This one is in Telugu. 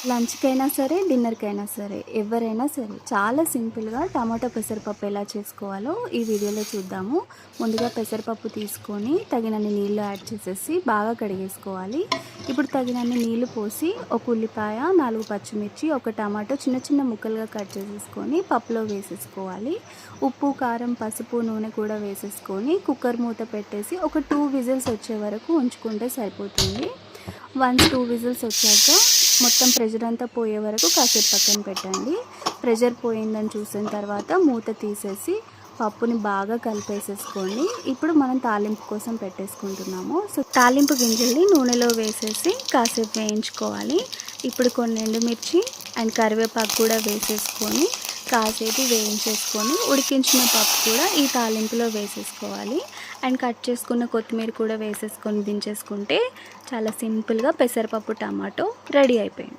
లంచ్‌కైనా సరే, డిన్నర్‌కైనా సరే, ఎవరైనా సరే చాలా సింపుల్‌గా టమాటో పెసరపప్పు ఎలా చేసుకోవాలో ఈ వీడియోలో చూద్దాము. ముందుగా పెసరపప్పు తీసుకొని తగినన్ని నీళ్లు యాడ్ చేసేసి బాగా కడిగేసుకోవాలి. ఇప్పుడు తగినన్ని నీళ్లు పోసి ఒక ఉల్లిపాయ, 4 పచ్చిమిర్చి, ఒక టమాటో చిన్న చిన్న ముక్కలుగా కట్ చేసేసుకొని పప్పులో వేసేసుకోవాలి. ఉప్పు, కారం, పసుపు, నూనె కూడా వేసేసుకొని కుక్కర్ మూత పెట్టేసి ఒక 2 విజిల్స్ వచ్చే వరకు ఉంచుకుంటే సరిపోతుంది. వన్స్ 2 విజిల్స్ వచ్చాక మొత్తం ప్రెషర్ అంతా పోయే వరకు కాసేపు పక్కన పెట్టండి. ప్రెషర్ పోయిందని చూసిన తర్వాత మూత తీసేసి పప్పుని బాగా కలిపేసేసుకోండి. ఇప్పుడు మనం తాలింపు కోసం పెట్టేసుకుంటున్నాము. సో తాలింపు గింజల్ని నూనెలో వేసేసి కాసేపు వేయించుకోవాలి. ఇప్పుడు కొన్ని ఎండుమిర్చి అండ్ కరివేపాకు కూడా వేసేసుకొని కాసేపు వేయించేసుకొని ఉడికించిన పప్పు కూడా ఈ తాలింపులో వేసేసుకోవాలి. అండ్ కట్ చేసుకున్న కొత్తిమీర కూడా వేసేసుకొని దించేసుకుంటే చాలా సింపుల్గా పెసరపప్పు టమాటో రెడీ అయిపోయింది.